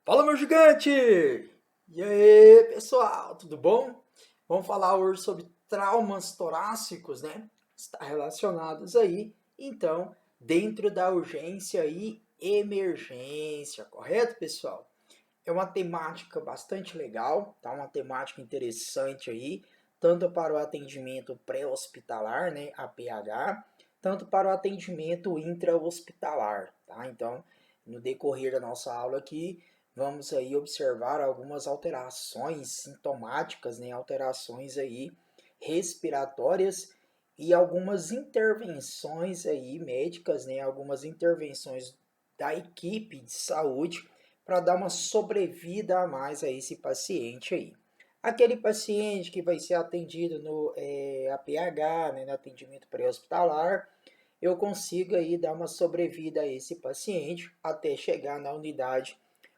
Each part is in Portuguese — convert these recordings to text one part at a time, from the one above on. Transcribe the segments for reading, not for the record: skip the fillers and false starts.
Fala, meu gigante! E aí, pessoal, tudo bom? Vamos falar hoje sobre traumas torácicos, né? Está relacionados aí, então, dentro da urgência e emergência, correto, pessoal? É uma temática bastante legal, tá? Uma temática interessante aí, tanto para o atendimento pré-hospitalar, né, APH, tanto para o atendimento intra-hospitalar, tá? Então, no decorrer da nossa aula aqui, vamos aí observar algumas alterações sintomáticas, né, alterações aí respiratórias e algumas intervenções aí médicas, né, algumas intervenções da equipe de saúde para dar uma sobrevida a mais a esse paciente aí. Aquele paciente que vai ser atendido no APH, né, no atendimento pré-hospitalar, eu consigo aí dar uma sobrevida a esse paciente até chegar na unidade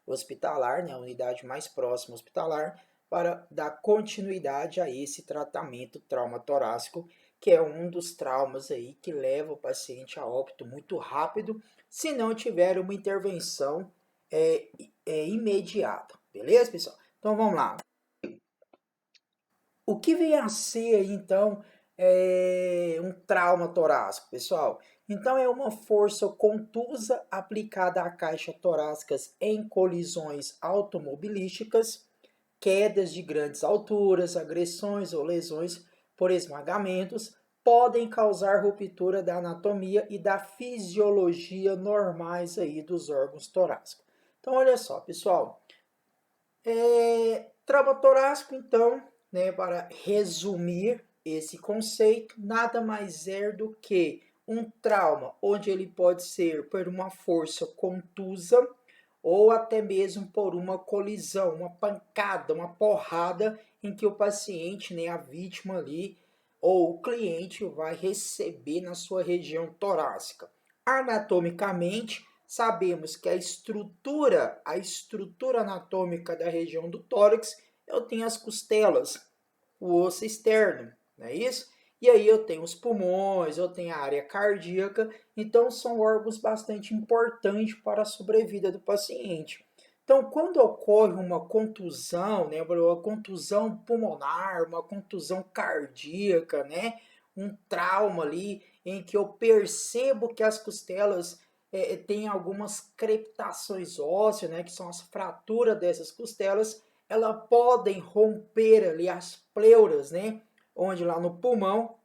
hospitalar, né, a unidade mais próxima hospitalar, para dar continuidade a esse tratamento traumatorácico, que é um dos traumas aí que leva o paciente a óbito muito rápido, se não tiver uma intervenção é, imediata. Beleza, pessoal? Então vamos lá. O que vem a ser aí, então, um trauma torácico, pessoal? Então, é uma força contusa aplicada à caixa torácica em colisões automobilísticas, quedas de grandes alturas, agressões ou lesões por esmagamentos podem causar ruptura da anatomia e da fisiologia normais aí dos órgãos torácicos. Então, olha só, pessoal, trauma torácico, então, né, para resumir esse conceito, nada mais é do que um trauma onde ele pode ser por uma força contusa ou até mesmo por uma colisão, uma pancada, uma porrada em que o paciente, né, a vítima ali ou o cliente vai receber na sua região torácica. Anatomicamente, sabemos que a estrutura anatômica da região do tórax, eu tenho as costelas, o osso externo, não é isso? E aí eu tenho os pulmões, eu tenho a área cardíaca, então são órgãos bastante importantes para a sobrevida do paciente. Então, quando ocorre uma contusão, né, uma contusão pulmonar, uma contusão cardíaca, né, um trauma ali em que eu percebo que as costelas têm algumas crepitações ósseas, né, que são as fraturas dessas costelas, elas podem romper ali as pleuras, né, onde lá no pulmão,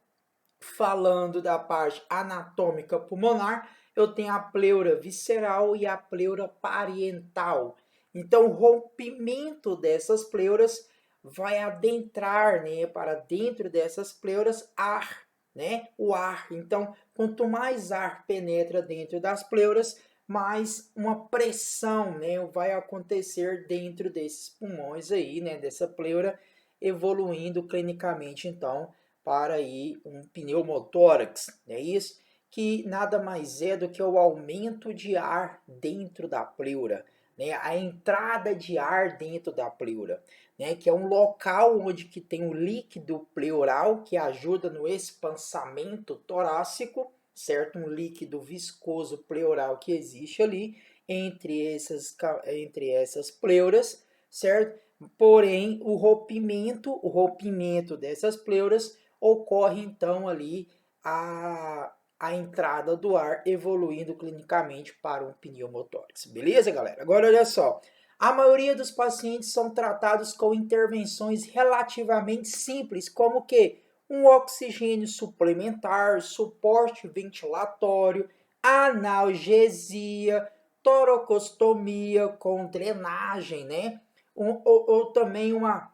falando da parte anatômica pulmonar, eu tenho a pleura visceral e a pleura parietal. Então, o rompimento dessas pleuras vai adentrar, né, para dentro dessas pleuras ar, né, o ar. Então, quanto mais ar penetra dentro das pleuras, mais uma pressão, né, vai acontecer dentro desses pulmões aí, né, dessa pleura, evoluindo clinicamente, então, para aí um pneumotórax, é isso? Que nada mais é do que o aumento de ar dentro da pleura, né? A entrada de ar dentro da pleura, né? Que é um local onde que tem o líquido pleural que ajuda no espansamento torácico, certo? Um líquido viscoso pleural que existe ali entre essas pleuras, certo? Porém, o rompimento dessas pleuras ocorre então ali a entrada do ar evoluindo clinicamente para um pneumotórax. Beleza, galera? Agora olha só. A maioria dos pacientes são tratados com intervenções relativamente simples, como que um oxigênio suplementar, suporte ventilatório, analgesia, toracostomia com drenagem, né? Ou também uma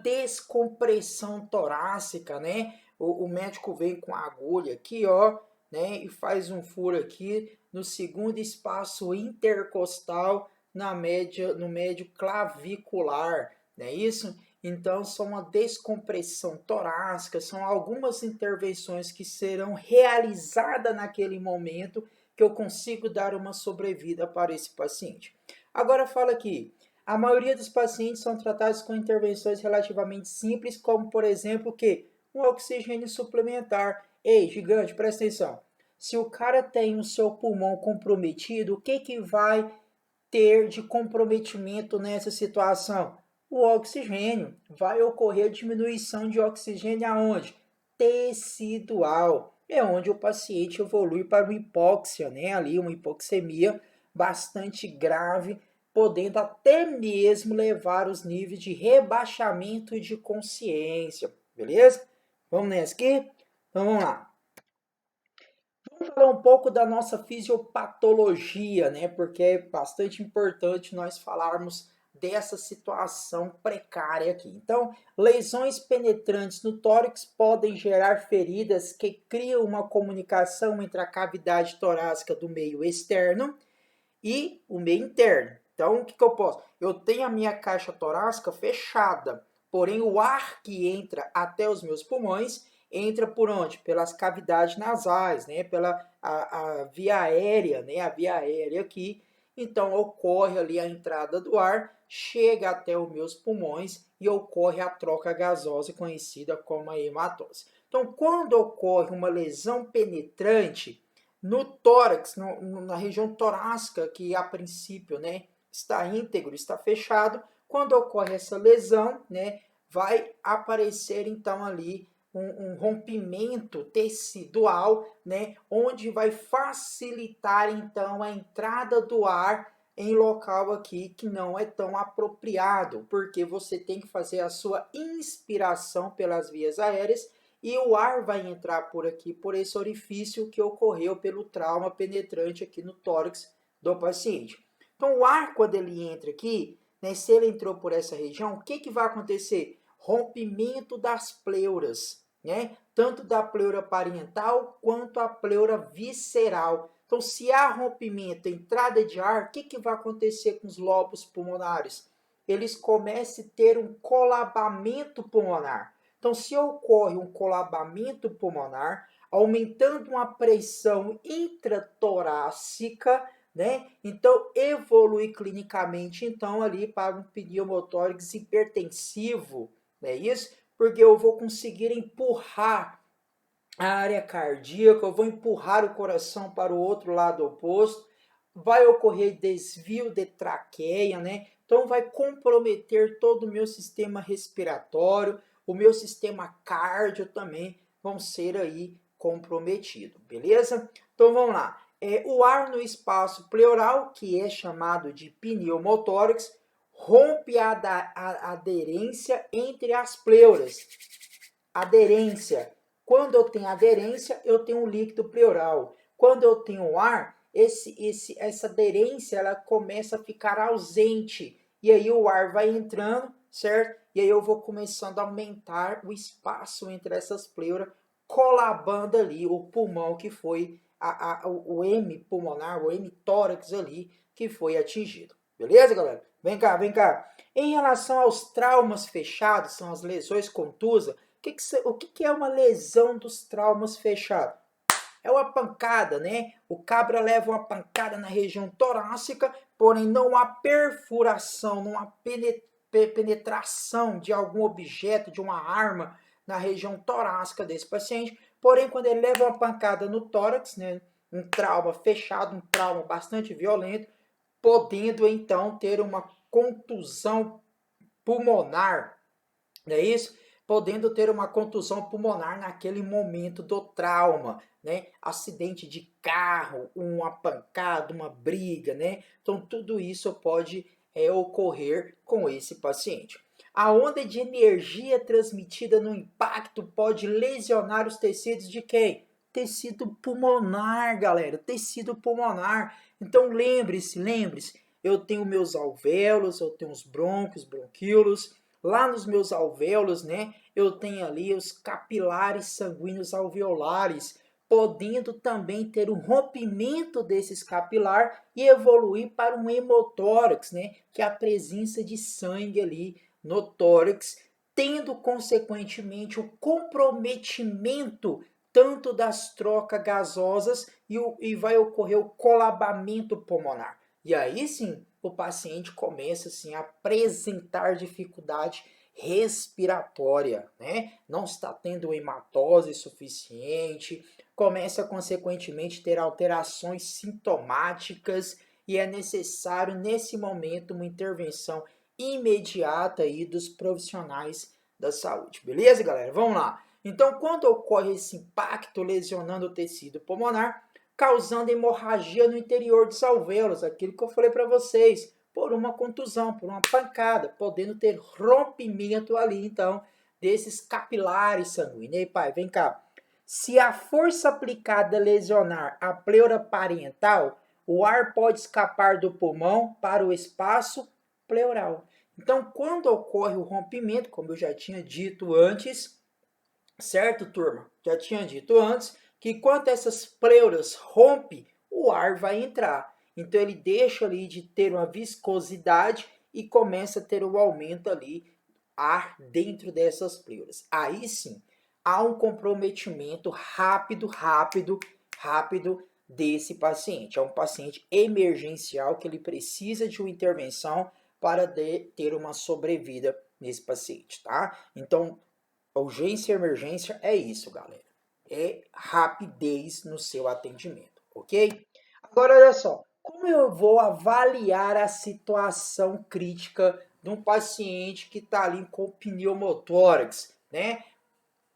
descompressão torácica, né? O médico vem com a agulha aqui, ó, né? E faz um furo aqui no segundo espaço intercostal, no médio clavicular, não é isso? Então, são uma descompressão torácica, são algumas intervenções que serão realizadas naquele momento que eu consigo dar uma sobrevida para esse paciente. Agora fala aqui, a maioria dos pacientes são tratados com intervenções relativamente simples, como por exemplo que um oxigênio suplementar. Ei, gigante, presta atenção. Se o cara tem o seu pulmão comprometido, o que vai ter de comprometimento nessa situação? O oxigênio. Vai ocorrer diminuição de oxigênio aonde? Tecidual. É onde o paciente evolui para uma hipóxia, né? Ali uma hipoxemia bastante grave, podendo até mesmo levar os níveis de rebaixamento de consciência. Beleza? Vamos nessa aqui? Então vamos lá. Vamos falar um pouco da nossa fisiopatologia, né? Porque é bastante importante nós falarmos dessa situação precária aqui. Então, lesões penetrantes no tórax podem gerar feridas que criam uma comunicação entre a cavidade torácica do meio externo e o meio interno. Então, o que eu posso? Eu tenho a minha caixa torácica fechada, porém o ar que entra até os meus pulmões entra por onde? Pelas cavidades nasais, né? Pela a via aérea, né? A via aérea aqui. Então, ocorre ali a entrada do ar, chega até os meus pulmões e ocorre a troca gasosa, conhecida como a hematose. Então, quando ocorre uma lesão penetrante no tórax, na região torácica, que a princípio, né, está íntegro, está fechado, quando ocorre essa lesão, né, vai aparecer então ali um rompimento tecidual, né, onde vai facilitar então a entrada do ar em local aqui que não é tão apropriado, porque você tem que fazer a sua inspiração pelas vias aéreas e o ar vai entrar por aqui, por esse orifício que ocorreu pelo trauma penetrante aqui no tórax do paciente. Então, o ar, quando ele entra aqui, né, se ele entrou por essa região, o que, que vai acontecer? Rompimento das pleuras, né? Tanto da pleura parietal quanto a pleura visceral. Então, se há rompimento, entrada de ar, o que, que vai acontecer com os lobos pulmonares? Eles começam a ter um colabamento pulmonar. Então, se ocorre um colabamento pulmonar, aumentando uma pressão intratorácica, né? Então, evolui clinicamente, então, ali para um pneumotórax hipertensivo, não é isso? Porque eu vou conseguir empurrar a área cardíaca, eu vou empurrar o coração para o outro lado oposto, vai ocorrer desvio de traqueia, né? Então vai comprometer todo o meu sistema respiratório, o meu sistema cardio também vão ser aí comprometidos, beleza? Então vamos lá. O ar no espaço pleural, que é chamado de pneumotórax, rompe a aderência entre as pleuras. Aderência. Quando eu tenho aderência, eu tenho um líquido pleural. Quando eu tenho ar, essa aderência ela começa a ficar ausente. E aí o ar vai entrando, certo? E aí eu vou começando a aumentar o espaço entre essas pleuras, colabando ali o pulmão que foi, o M pulmonar, o M tórax ali, que foi atingido. Beleza, galera? Vem cá, vem cá. Em relação aos traumas fechados, são as lesões contusas, o que é uma lesão dos traumas fechados? É uma pancada, né? O cabra leva uma pancada na região torácica, porém não há perfuração, não há penetração de algum objeto, de uma arma na região torácica desse paciente. Porém, quando ele leva uma pancada no tórax, né? Um trauma fechado, um trauma bastante violento, podendo então ter uma contusão pulmonar, não é isso? Podendo ter uma contusão pulmonar naquele momento do trauma, né? Acidente de carro, uma pancada, uma briga, né? Então tudo isso pode ocorrer com esse paciente. A onda de energia transmitida no impacto pode lesionar os tecidos de quem? Tecido pulmonar, galera, tecido pulmonar. Então lembre-se, eu tenho meus alvéolos, eu tenho os brônquios, bronquíolos. Lá nos meus alvéolos, né, eu tenho ali os capilares sanguíneos alveolares, podendo também ter um rompimento desses capilares e evoluir para um hemotórax, né, que é a presença de sangue ali no tórax, tendo consequentemente o comprometimento tanto das trocas gasosas e vai ocorrer o colabamento pulmonar. E aí sim, o paciente começa assim, a apresentar dificuldade respiratória, né? Não está tendo hematose suficiente, começa consequentemente a ter alterações sintomáticas e é necessário, nesse momento, uma intervenção imediata aí dos profissionais da saúde. Beleza, galera? Vamos lá. Então, quando ocorre esse impacto lesionando o tecido pulmonar, causando hemorragia no interior dos alvéolos, aquilo que eu falei para vocês, por uma contusão, por uma pancada, podendo ter rompimento ali, então, desses capilares sanguíneos. E aí, pai, vem cá. Se a força aplicada lesionar a pleura parietal, o ar pode escapar do pulmão para o espaço pleural. Então, quando ocorre o rompimento, como eu já tinha dito antes, certo, turma? Já tinha dito antes que quando essas pleuras rompem, o ar vai entrar. Então, ele deixa ali de ter uma viscosidade e começa a ter o aumento ali ar dentro dessas pleuras. Aí sim, há um comprometimento rápido desse paciente. É um paciente emergencial que ele precisa de uma intervenção para ter uma sobrevida nesse paciente, tá? Então, urgência e emergência é isso, galera. É rapidez no seu atendimento, ok? Agora, olha só. Como eu vou avaliar a situação crítica de um paciente que está ali com pneumotórax, né?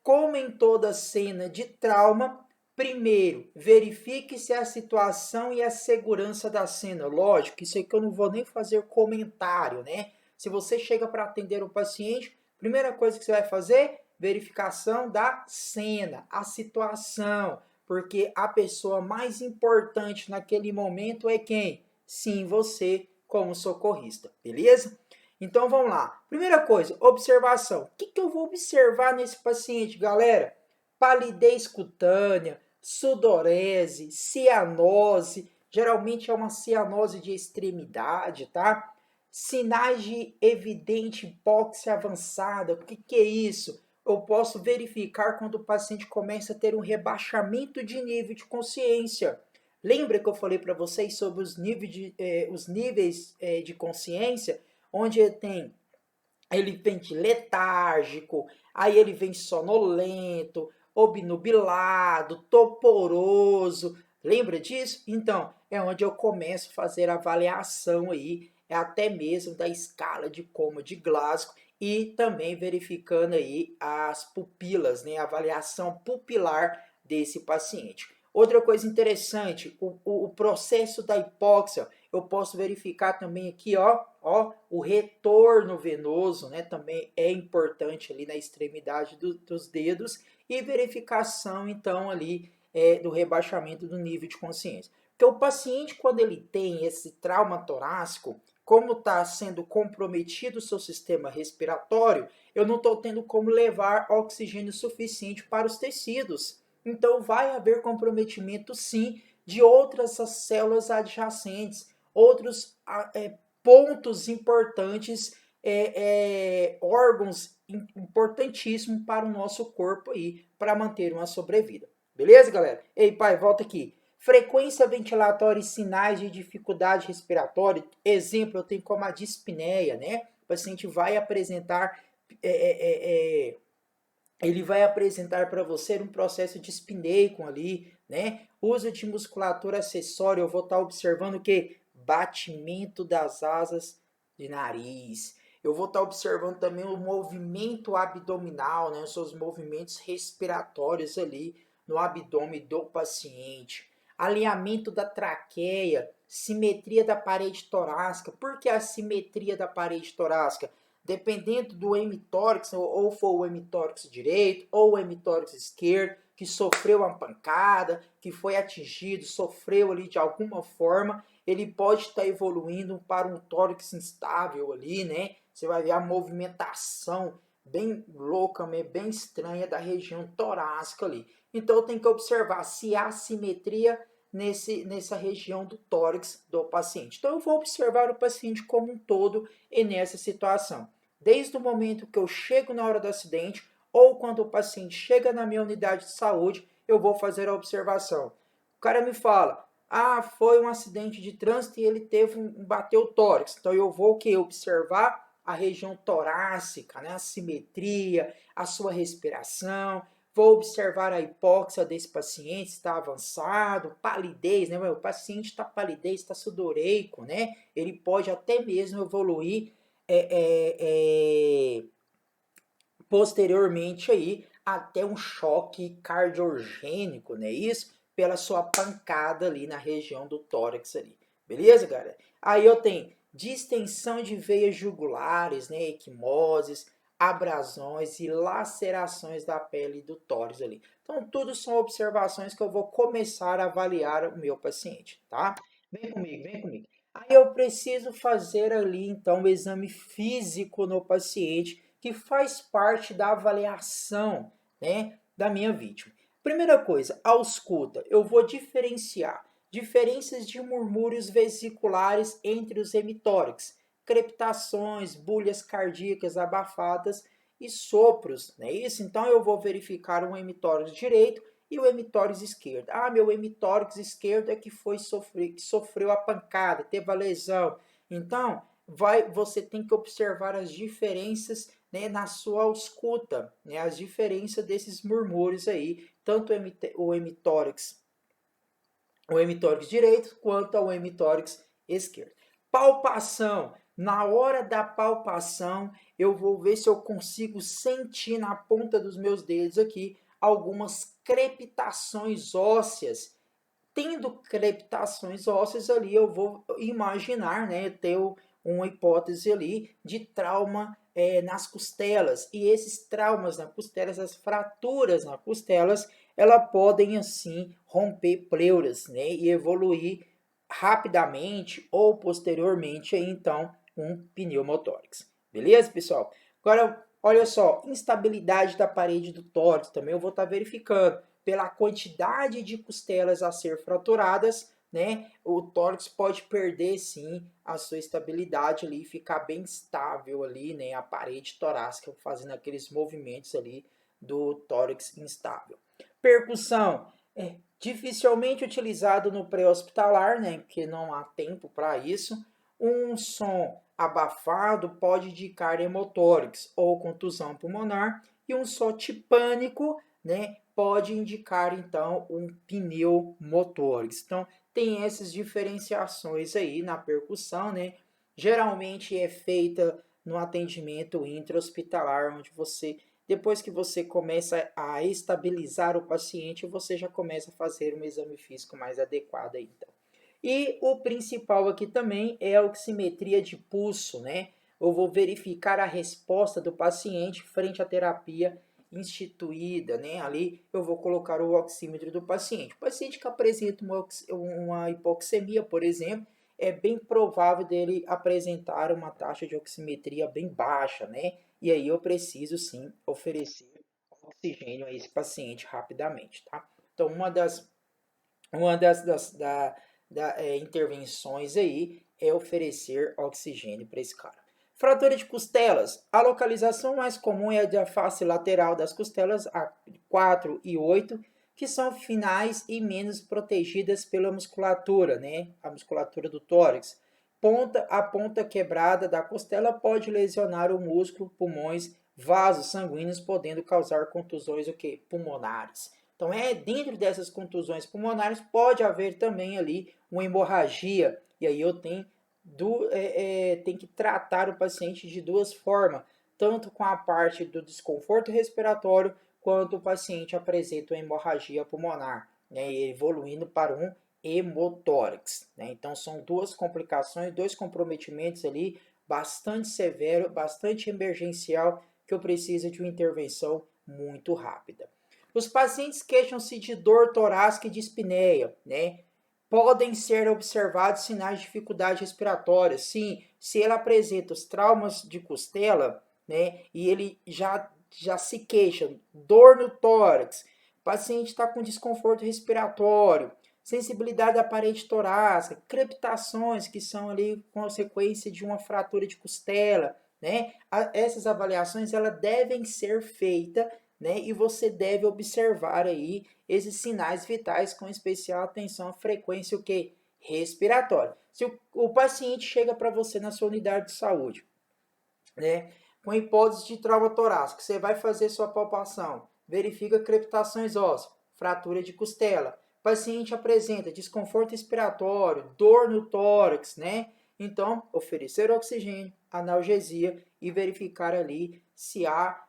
Como em toda cena de trauma, primeiro, verifique se a situação e a segurança da cena. Lógico, isso aqui eu não vou nem fazer comentário, né? Se você chega para atender o paciente, primeira coisa que você vai fazer, verificação da cena, a situação, porque a pessoa mais importante naquele momento é quem? Sim, você como socorrista, beleza? Então vamos lá. Primeira coisa, observação. O que eu vou observar nesse paciente, galera? Palidez cutânea, sudorese, cianose. Geralmente é uma cianose de extremidade, tá? Sinais de evidente hipóxia avançada. O que é isso? Eu posso verificar quando o paciente começa a ter um rebaixamento de nível de consciência. Lembra que eu falei para vocês sobre os níveis de consciência? Onde ele vem de letárgico, aí ele vem sonolento, obnubilado, toporoso. Lembra disso? Então, é onde eu começo a fazer a avaliação aí, até mesmo da escala de coma de Glasgow e também verificando aí as pupilas, né, a avaliação pupilar desse paciente. Outra coisa interessante, o processo da hipóxia, eu posso verificar também aqui, ó, o retorno venoso, né, também é importante ali na extremidade dos dedos e verificação, então, ali do rebaixamento do nível de consciência. Porque o paciente, quando ele tem esse trauma torácico, como está sendo comprometido o seu sistema respiratório, eu não estou tendo como levar oxigênio suficiente para os tecidos. Então, vai haver comprometimento, sim, de outras células adjacentes, outros pontos importantes, órgãos importantíssimos para o nosso corpo aí, para manter uma sobrevida. Beleza, galera? Ei, pai, volta aqui. Frequência ventilatória e sinais de dificuldade respiratória. Exemplo, eu tenho como a dispneia, né? O paciente vai apresentar ele vai apresentar para você um processo de dispneico ali, né? Uso de musculatura acessória, eu vou estar observando o que? Batimento das asas de nariz. Eu vou estar observando também o movimento abdominal, né? Os seus movimentos respiratórios ali no abdômen do paciente. Alinhamento da traqueia, simetria da parede torácica. Por que a simetria da parede torácica? Dependendo do hemitórax, ou for o hemitórax direito, ou o hemitórax esquerdo, que sofreu uma pancada, que foi atingido, sofreu ali de alguma forma, ele pode estar evoluindo para um tórax instável ali, né? Você vai ver a movimentação bem louca, bem estranha da região torácica ali. Então tem que observar se há simetria nessa região do tórax do paciente. Então eu vou observar o paciente como um todo e nessa situação. Desde o momento que eu chego na hora do acidente ou quando o paciente chega na minha unidade de saúde, eu vou fazer a observação. O cara me fala, foi um acidente de trânsito e ele teve bateu o tórax. Então eu vou observar a região torácica, né? A simetria, a sua respiração, vou observar a hipóxia desse paciente, está avançado, palidez, né? O paciente está palidez, está sudoreico, né? Ele pode até mesmo evoluir posteriormente aí até um choque cardiogênico, né? Isso pela sua pancada ali na região do tórax ali. Beleza, galera? Aí eu tenho distensão de veias jugulares, né? Equimoses, abrasões e lacerações da pele do tórax ali. Então, tudo são observações que eu vou começar a avaliar o meu paciente, tá? Vem comigo, vem comigo. Aí eu preciso fazer ali, então, o exame físico no paciente, que faz parte da avaliação, né, da minha vítima. Primeira coisa, a ausculta, eu vou diferenciar diferenças de murmúrios vesiculares entre os hemitórax, crepitações, bulhas cardíacas abafadas e sopros, não é isso? Então eu vou verificar um hemitórax direito e o hemitórax esquerdo. Ah, meu hemitórax esquerdo é que sofreu a pancada, teve a lesão. Então, você tem que observar as diferenças, né, na sua ausculta, né, as diferenças desses murmúrios aí, tanto o hemitórax direito quanto ao hemitórax esquerdo. Palpação. Na hora da palpação, eu vou ver se eu consigo sentir na ponta dos meus dedos aqui algumas crepitações ósseas. Tendo crepitações ósseas ali, eu vou imaginar, né, ter uma hipótese ali de trauma nas costelas. E esses traumas nas costelas, as fraturas nas costelas, elas podem assim romper pleuras, né, e evoluir rapidamente ou posteriormente aí, então um pneumotórax. Beleza, pessoal? Agora, olha só, instabilidade da parede do tórax também eu vou estar verificando pela quantidade de costelas a ser fraturadas, né, o tórax pode perder sim a sua estabilidade ali, ficar bem estável ali, né, a parede torácica, fazendo aqueles movimentos ali do tórax instável. Percussão é dificilmente utilizado no pré-hospitalar, né, porque não há tempo para isso. Um som abafado pode indicar hemotórax ou contusão pulmonar e um som tipânico, né, pode indicar então um pneumotórax. Então, tem essas diferenciações aí na percussão, né? Geralmente é feita no atendimento intra-hospitalar, onde você, depois que você começa a estabilizar o paciente, você já começa a fazer um exame físico mais adequado aí, então. E o principal aqui também é a oximetria de pulso, né? Eu vou verificar a resposta do paciente frente à terapia instituída, né? Ali eu vou colocar o oxímetro do paciente. O paciente que apresenta uma hipoxemia, por exemplo, é bem provável dele apresentar uma taxa de oximetria bem baixa, né? E aí eu preciso sim oferecer oxigênio a esse paciente rapidamente, tá? Então, uma das intervenções aí é oferecer oxigênio para esse cara. Fratura de costelas. A localização mais comum é a da face lateral das costelas, a 4 e 8, que são finais e menos protegidas pela musculatura, né? A musculatura do tórax. A ponta quebrada da costela pode lesionar o músculo, pulmões, vasos sanguíneos, podendo causar contusões pulmonares. Então, dentro dessas contusões pulmonares pode haver também ali uma hemorragia. E aí eu tenho tem que tratar o paciente de duas formas, tanto com a parte do desconforto respiratório, quanto o paciente apresenta uma hemorragia pulmonar, né, evoluindo para um hemotórax. Né? Então, são duas complicações, dois comprometimentos ali, bastante severo, bastante emergencial, que eu preciso de uma intervenção muito rápida. Os pacientes queixam-se de dor torácica e de espineia, né? Podem ser observados sinais de dificuldade respiratória. Sim, se ele apresenta os traumas de costela, né, e ele já se queixa, dor no tórax, o paciente está com desconforto respiratório, sensibilidade da parede torácica, crepitações que são ali consequência de uma fratura de costela, né? Essas avaliações elas devem ser feitas, né? E você deve observar aí esses sinais vitais com especial atenção à frequência respiratória. Se o paciente chega para você na sua unidade de saúde, né, com hipótese de trauma torácico, você vai fazer sua palpação, verifica crepitações ósseas, fratura de costela. Paciente apresenta desconforto respiratório, dor no tórax, né? Então, oferecer oxigênio, analgesia e verificar ali se há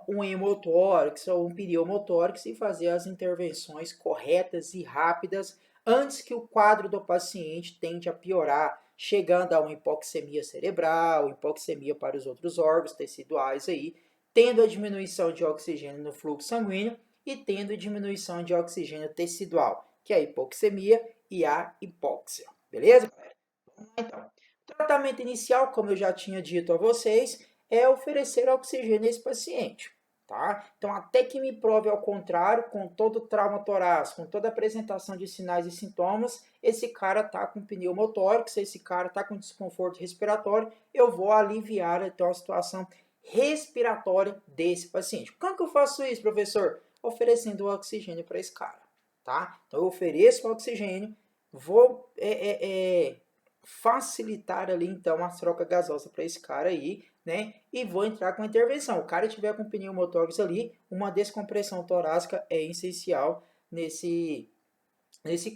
um hemotórax ou um pneumotórax e fazer as intervenções corretas e rápidas antes que o quadro do paciente tende a piorar, chegando a uma hipoxemia cerebral, hipoxemia para os outros órgãos teciduais aí, tendo a diminuição de oxigênio no fluxo sanguíneo e tendo diminuição de oxigênio tecidual, que é a hipoxemia e a hipóxia. Beleza, galera? Vamos lá, então. O tratamento inicial, como eu já tinha dito a vocês, é oferecer oxigênio a esse paciente. Tá? Então, até que me prove ao contrário, com todo o trauma torácico, com toda a apresentação de sinais e sintomas, esse cara está com pneumotórax, esse cara está com desconforto respiratório, eu vou aliviar então a situação respiratória desse paciente. Como que eu faço isso, professor? Oferecendo o oxigênio para esse cara, tá? Então, eu ofereço o oxigênio, vou facilitar ali então a troca gasosa para esse cara aí, né? E vou entrar com a intervenção. O cara tiver com pneumotórax ali, uma descompressão torácica é essencial nesse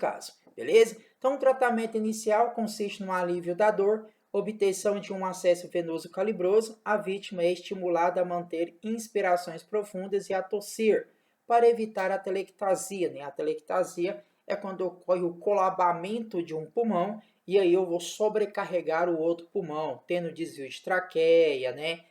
caso, beleza? Então, o tratamento inicial consiste no alívio da dor, obtenção de um acesso venoso calibroso. A vítima é estimulada a manter inspirações profundas e a tossir para evitar a telectasia, né? A telectasia é quando ocorre o colabamento de um pulmão e aí eu vou sobrecarregar o outro pulmão, tendo desvio de traqueia, né?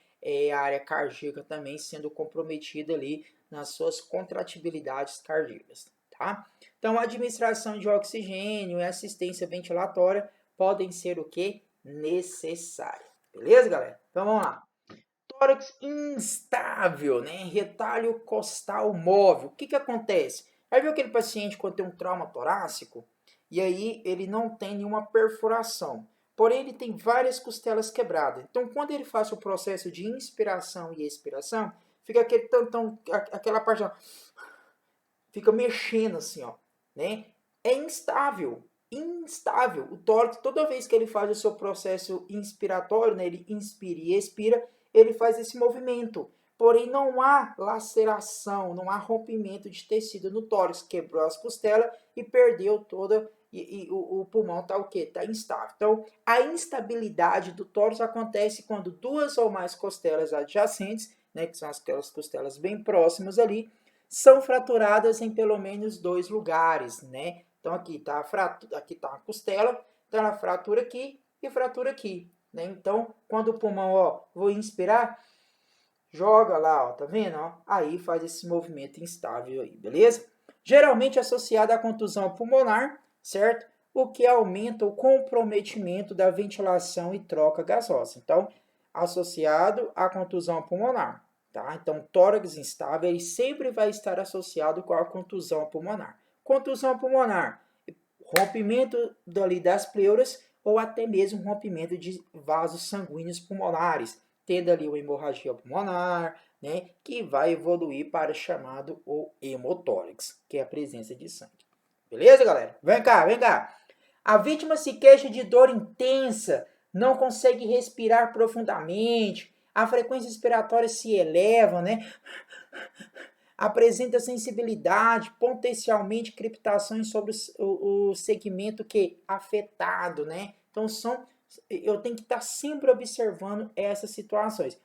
A área cardíaca também sendo comprometida ali nas suas contratibilidades cardíacas, tá? Então, a administração de oxigênio e assistência ventilatória podem ser o que? Necessária. Beleza, galera? Então, vamos lá. Tórax instável, né? Retalho costal móvel. O que que acontece? Aí viu aquele paciente quando tem um trauma torácico? E aí ele não tem nenhuma perfuração. Porém, ele tem várias costelas quebradas. Então, quando ele faz o processo de inspiração e expiração, fica aquele tantão, aquela parte, ó, fica mexendo assim, ó, né? É instável, instável. O tórax, toda vez que ele faz o seu processo inspiratório, né, ele inspira e expira, ele faz esse movimento. Porém, não há laceração, não há rompimento de tecido no tórax. Quebrou as costelas e perdeu toda. O pulmão está o quê? Está instável. Então, a instabilidade do tórax acontece quando duas ou mais costelas adjacentes, né, que são aquelas costelas bem próximas ali, são fraturadas em pelo menos 2 lugares, né? Então aqui está a costela, então ela fratura aqui e fratura aqui, né? Então, quando o pulmão, ó, vou inspirar, joga lá, ó, tá vendo, ó? Aí faz esse movimento instável aí, beleza? Geralmente associado à contusão pulmonar, certo? O que aumenta o comprometimento da ventilação e troca gasosa. Então, associado à contusão pulmonar. Tá? Então, tórax instável ele sempre vai estar associado com a contusão pulmonar. Contusão pulmonar, rompimento das pleuras ou até mesmo rompimento de vasos sanguíneos pulmonares, tendo ali uma hemorragia pulmonar, né, que vai evoluir para o chamado o hemotórax, que é a presença de sangue. Beleza, galera? Vem cá, vem cá. A vítima se queixa de dor intensa, não consegue respirar profundamente, a frequência respiratória se eleva, né? Apresenta sensibilidade, potencialmente crepitações sobre o segmento que afetado, né? Então eu tenho que estar sempre observando essas situações.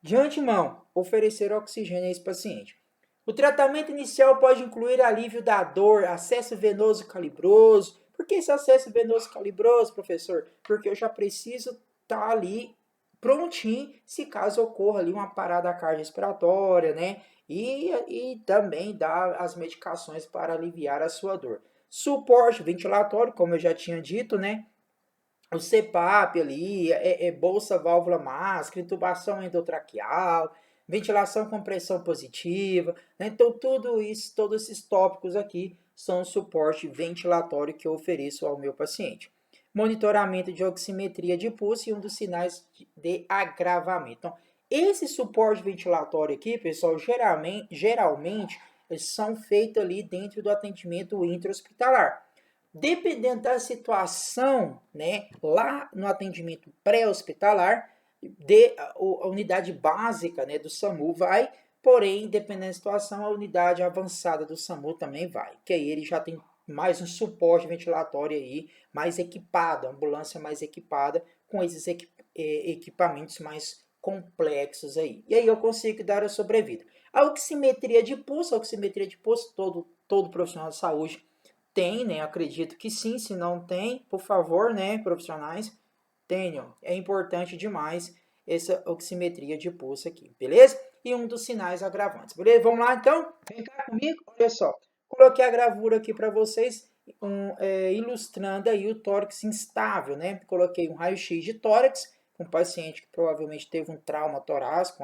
De antemão, oferecer oxigênio a esse paciente. O tratamento inicial pode incluir alívio da dor, acesso venoso calibroso. Por que esse acesso venoso calibroso, professor? Porque eu já preciso estar ali prontinho se caso ocorra ali uma parada cardiorrespiratória, né? E também dar as medicações para aliviar a sua dor. Suporte ventilatório, como eu já tinha dito, né? O CPAP ali, bolsa válvula máscara, intubação endotraqueal, ventilação com pressão positiva, né? Então tudo isso, todos esses tópicos aqui são o suporte ventilatório que eu ofereço ao meu paciente. Monitoramento de oximetria de pulso e um dos sinais de agravamento. Então, esse suporte ventilatório aqui, pessoal, geralmente são feitos ali dentro do atendimento intra-hospitalar. Dependendo da situação, né, lá no atendimento pré-hospitalar, a unidade básica, né, do SAMU vai porém, dependendo da situação, a unidade avançada do SAMU também vai, que aí ele já tem mais um suporte ventilatório aí, mais equipado, ambulância mais equipada, com esses equipamentos mais complexos aí. E aí eu consigo dar a sobrevida. A oximetria de pulso, todo profissional de saúde tem, né? Acredito que sim, se não tem, por favor, né, profissionais, tenham. É importante demais essa oximetria de pulso aqui, beleza? E um dos sinais agravantes, beleza? Vamos lá, então? Vem cá comigo, olha só. Coloquei a gravura aqui para vocês, ilustrando aí o tórax instável, né? Coloquei um raio-x de tórax, um paciente que provavelmente teve um trauma torácico,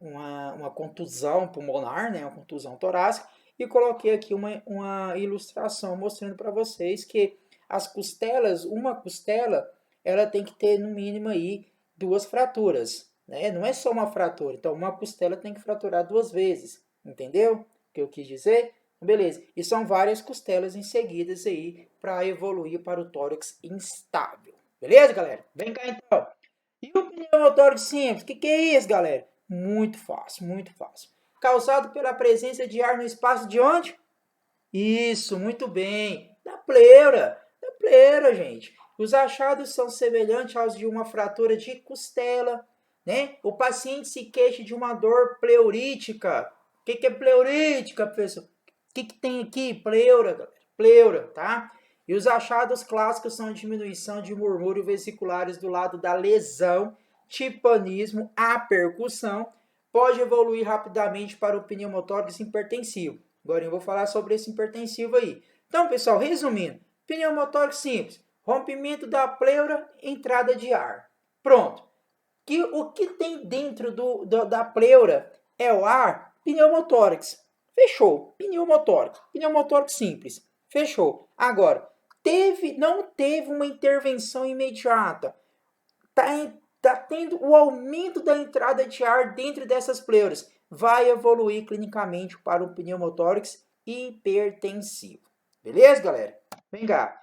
uma contusão pulmonar, né? Uma contusão torácica, e coloquei aqui uma ilustração mostrando para vocês que as costelas, uma costela, ela tem que ter no mínimo aí 2 fraturas, né? Não é só uma fratura, então uma costela tem que fraturar 2 vezes, entendeu? O que eu quis dizer? Beleza, e são várias costelas em seguidas aí para evoluir para o tórax instável. Beleza, galera? Vem cá então. E o pneumotórax simples? O que é isso, galera? Muito fácil, muito fácil. Causado pela presença de ar no espaço de onde? Isso, muito bem. Da pleura, gente. Os achados são semelhantes aos de uma fratura de costela, né? O paciente se queixa de uma dor pleurítica. O que é pleurítica, professor? O que tem aqui? Pleura, galera. Pleura, tá? E os achados clássicos são diminuição de murmúrio vesiculares do lado da lesão, timpanismo, a percussão. Pode evoluir rapidamente para o pneumotórax hipertensivo. Agora eu vou falar sobre esse hipertensivo aí. Então, pessoal, resumindo, pneumotórax simples, rompimento da pleura, entrada de ar. Pronto. O que tem dentro da pleura é o ar, pneumotórax. Fechou. Pneumotórax. Pneumotórax simples. Fechou. Agora, não teve uma intervenção imediata. Tá tendo o aumento da entrada de ar dentro dessas pleuras. Vai evoluir clinicamente para um pneumotórax hipertensivo. Beleza, galera? Vem cá.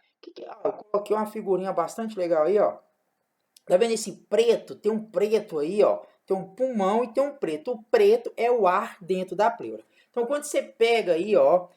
Eu coloquei uma figurinha bastante legal aí, ó. Tá vendo esse preto? Tem um preto aí, ó. Tem um pulmão e tem um preto. O preto é o ar dentro da pleura. Então, quando você pega aí, ó,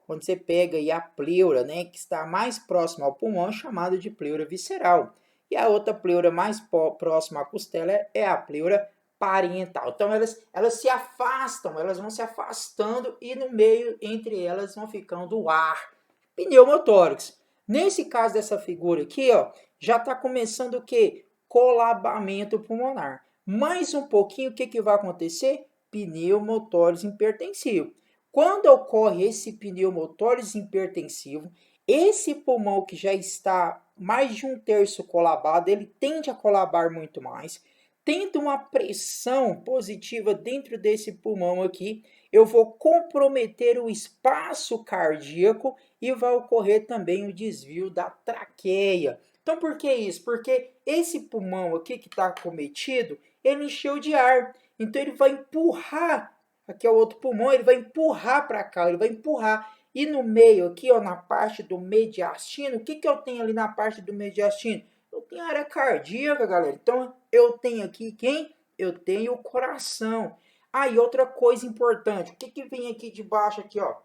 quando você pega aí a pleura, né, que está mais próxima ao pulmão, é chamada de pleura visceral. E a outra pleura mais próxima à costela é a pleura parental. Então, elas se afastam, elas vão se afastando e no meio, entre elas, vão ficando o ar. Pneumotórax. Nesse caso dessa figura aqui, ó, já está começando o quê? Colabamento pulmonar. Mais um pouquinho, o que vai acontecer? Pneumotórese hipertensivo. Quando ocorre esse pneumotórese hipertensivo, esse pulmão que já está mais de 1/3 colabado, ele tende a colabar muito mais. Tendo uma pressão positiva dentro desse pulmão aqui, eu vou comprometer o espaço cardíaco e vai ocorrer também o desvio da traqueia. Então, por que isso? Porque esse pulmão aqui que está acometido, ele encheu de ar. Então, ele vai empurrar, aqui é o outro pulmão, ele vai empurrar para cá, ele vai empurrar. E no meio aqui, ó, na parte do mediastino, o que eu tenho ali na parte do mediastino? Eu tenho área cardíaca, galera. Então, eu tenho aqui quem? Eu tenho o coração. Ah, e outra coisa importante, o que vem aqui de baixo aqui, ó?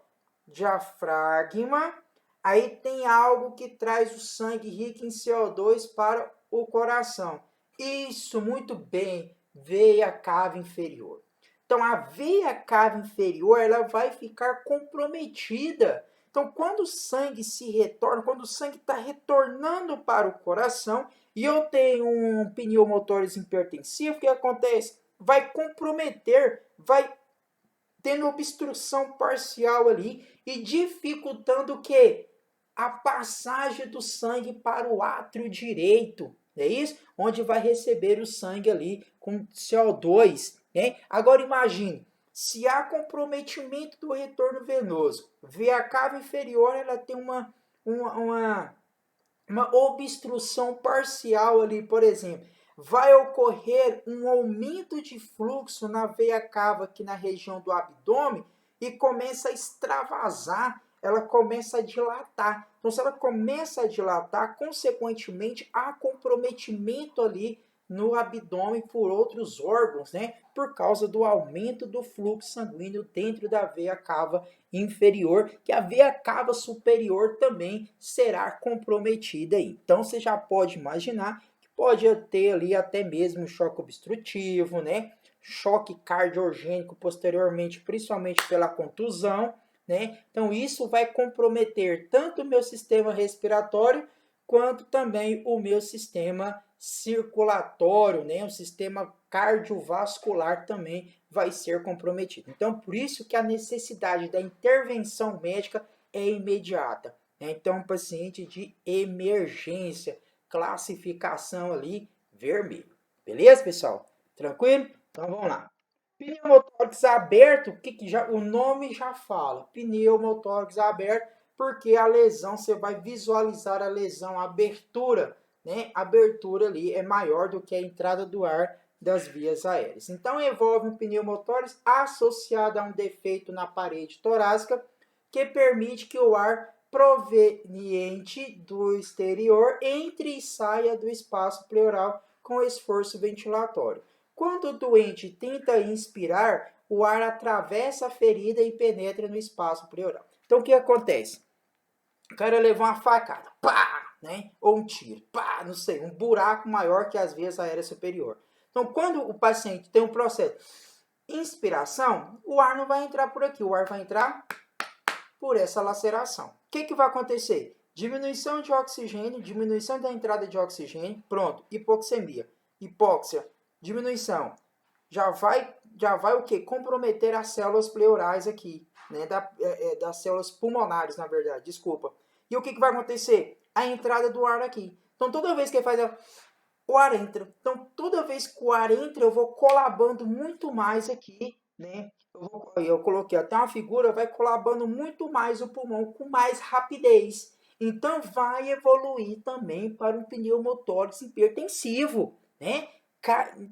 Diafragma. Aí tem algo que traz o sangue rico em CO2 para o coração. Isso, muito bem. Veia cava inferior. Então, a veia cava inferior, ela vai ficar comprometida. Então, quando o sangue se retorna, quando o sangue está retornando para o coração, e eu tenho um pneumotórese hipertensivo, o que acontece? Vai comprometer, vai tendo obstrução parcial ali e dificultando o quê? A passagem do sangue para o átrio direito, é isso? Onde vai receber o sangue ali com CO2, né? Agora imagine, se há comprometimento do retorno venoso, veia cava inferior, ela tem uma obstrução parcial ali, por exemplo, vai ocorrer um aumento de fluxo na veia cava aqui na região do abdômen e começa a extravasar, ela começa a dilatar. Então, se ela começa a dilatar, consequentemente, há comprometimento ali no abdômen por outros órgãos, né? Por causa do aumento do fluxo sanguíneo dentro da veia cava inferior, que a veia cava superior também será comprometida aí. Então você já pode imaginar que pode ter ali até mesmo choque obstrutivo, né? Choque cardiogênico posteriormente, principalmente pela contusão, né? Então isso vai comprometer tanto o meu sistema respiratório quanto também o meu sistema circulatório, né? O sistema cardiovascular também vai ser comprometido. Então, por isso que a necessidade da intervenção médica é imediata, né? Então, paciente de emergência, classificação ali vermelho. Beleza, pessoal? Tranquilo? Então, vamos lá. Pneumotórax aberto, o nome já fala, pneumotórax aberto, porque a lesão, você vai visualizar a lesão, a abertura, né? A abertura ali é maior do que a entrada do ar das vias aéreas. Então, envolve um pneumotórax associado a um defeito na parede torácica, que permite que o ar proveniente do exterior entre e saia do espaço pleural com esforço ventilatório. Quando o doente tenta inspirar, o ar atravessa a ferida e penetra no espaço pleural. Então, o que acontece? O cara levou uma facada, pá, né? Ou um tiro, pá, não sei, um buraco maior que as vias aéreas superior. Então, quando o paciente tem um processo de inspiração, o ar não vai entrar por aqui, o ar vai entrar por essa laceração. O que vai acontecer? Diminuição de oxigênio, diminuição da entrada de oxigênio, pronto, hipoxemia, hipóxia, diminuição. Já vai o quê? Comprometer as células pleurais aqui, né? Das células pulmonares, na verdade, desculpa. E o que vai acontecer? A entrada do ar aqui. Então, toda vez que ele faz, o ar entra. Então, toda vez que o ar entra, eu vou colabando muito mais aqui, né? Eu coloquei até uma figura, vai colabando muito mais o pulmão com mais rapidez. Então, vai evoluir também para um pneumotórax hipertensivo, né?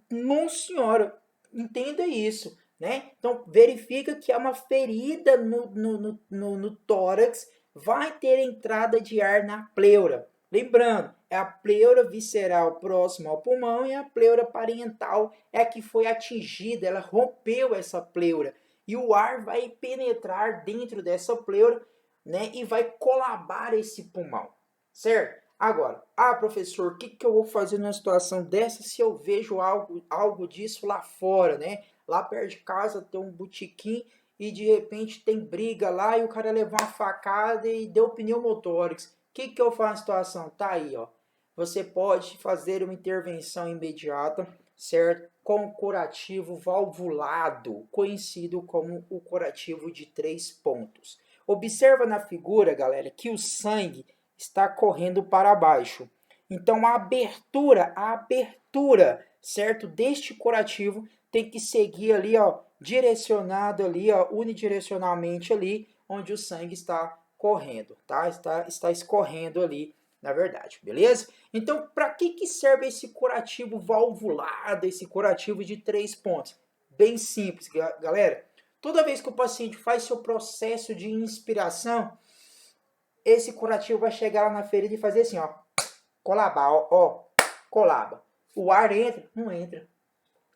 Nossa senhora, entenda isso, né? Então, verifica que é uma ferida no tórax, vai ter entrada de ar na pleura. Lembrando, é a pleura visceral próxima ao pulmão e a pleura parietal é a que foi atingida, ela rompeu essa pleura. E o ar vai penetrar dentro dessa pleura, né? E vai colabar esse pulmão, certo? Agora, professor, o que eu vou fazer numa situação dessa se eu vejo algo disso lá fora, né? Lá perto de casa tem um botequim e de repente tem briga lá e o cara levou uma facada e deu pneumotórax. O que eu faço na situação? Tá aí, ó. Você pode fazer uma intervenção imediata, certo? Com o curativo valvulado, conhecido como o curativo de 3 pontos. Observa na figura, galera, que o sangue está correndo para baixo. Então a abertura, certo, deste curativo tem que seguir ali, ó, direcionado ali, ó, unidirecionalmente ali, onde o sangue está correndo, tá? Está escorrendo ali, na verdade, beleza? Então, para que serve esse curativo valvulado, esse curativo de 3 pontos? Bem simples, galera. Toda vez que o paciente faz seu processo de inspiração, esse curativo vai chegar lá na ferida e fazer assim, ó, colabar, ó, colaba. O ar entra? Não entra.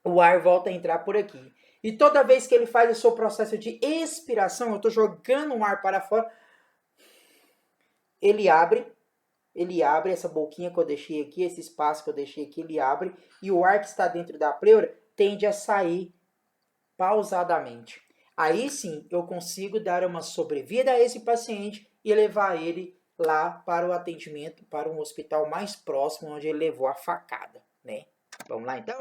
O ar volta a entrar por aqui. E toda vez que ele faz o seu processo de expiração, eu estou jogando um ar para fora, ele abre essa boquinha que eu deixei aqui, esse espaço que eu deixei aqui, ele abre, e o ar que está dentro da pleura tende a sair pausadamente. Aí sim, eu consigo dar uma sobrevida a esse paciente e levar ele lá para o atendimento, para um hospital mais próximo, onde ele levou a facada, né? Vamos lá, então?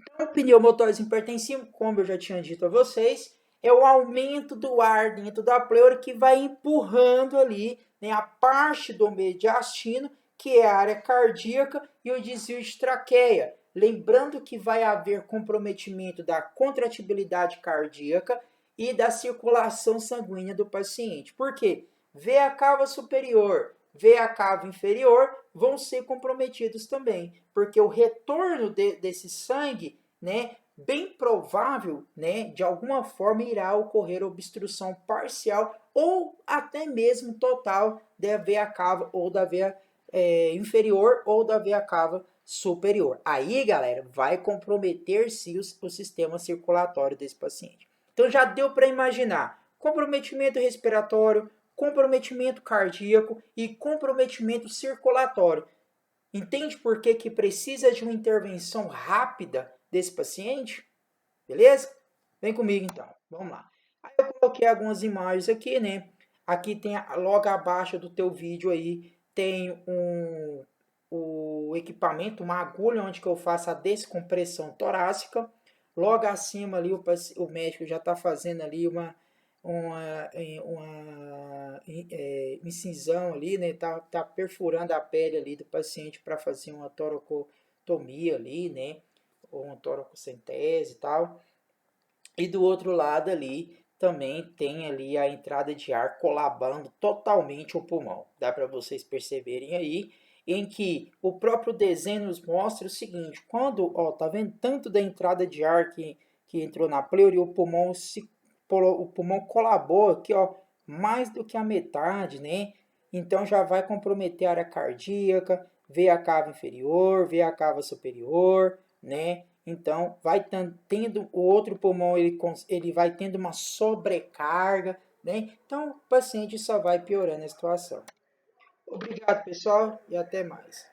Então, o pneumotórax hipertensivo, como eu já tinha dito a vocês, é o aumento do ar dentro da pleura que vai empurrando ali, né, a parte do mediastino, que é a área cardíaca, e o desvio de traqueia. Lembrando que vai haver comprometimento da contratibilidade cardíaca e da circulação sanguínea do paciente. Por quê? Veia cava superior, veia cava inferior vão ser comprometidos também, porque o retorno desse sangue, né, bem provável, né, de alguma forma irá ocorrer obstrução parcial ou até mesmo total da veia cava ou da veia inferior ou da veia cava superior. Aí, galera, vai comprometer sim o sistema circulatório desse paciente. Então já deu para imaginar comprometimento respiratório, comprometimento cardíaco e comprometimento circulatório. Entende por que que precisa de uma intervenção rápida desse paciente? Beleza? Vem comigo então. Vamos lá. Aí eu coloquei algumas imagens aqui, né? Aqui tem logo abaixo do teu vídeo aí tem o equipamento, uma agulha onde que eu faço a descompressão torácica. Logo acima ali o médico já está fazendo ali uma incisão ali, né? Tá perfurando a pele ali do paciente para fazer uma toracotomia ali, né? Ou uma toracocentese e tal. E do outro lado ali também tem ali a entrada de ar colabando totalmente o pulmão. Dá para vocês perceberem aí em que o próprio desenho nos mostra o seguinte, quando, ó, tá vendo tanto da entrada de ar que entrou na pleura e o pulmão colabou aqui, ó, mais do que a metade, né? Então já vai comprometer a área cardíaca, ver a cava inferior, ver a cava superior, né? Então, vai tendo o outro pulmão, ele vai tendo uma sobrecarga, né? Então, o paciente só vai piorando a situação. Obrigado, pessoal, e até mais.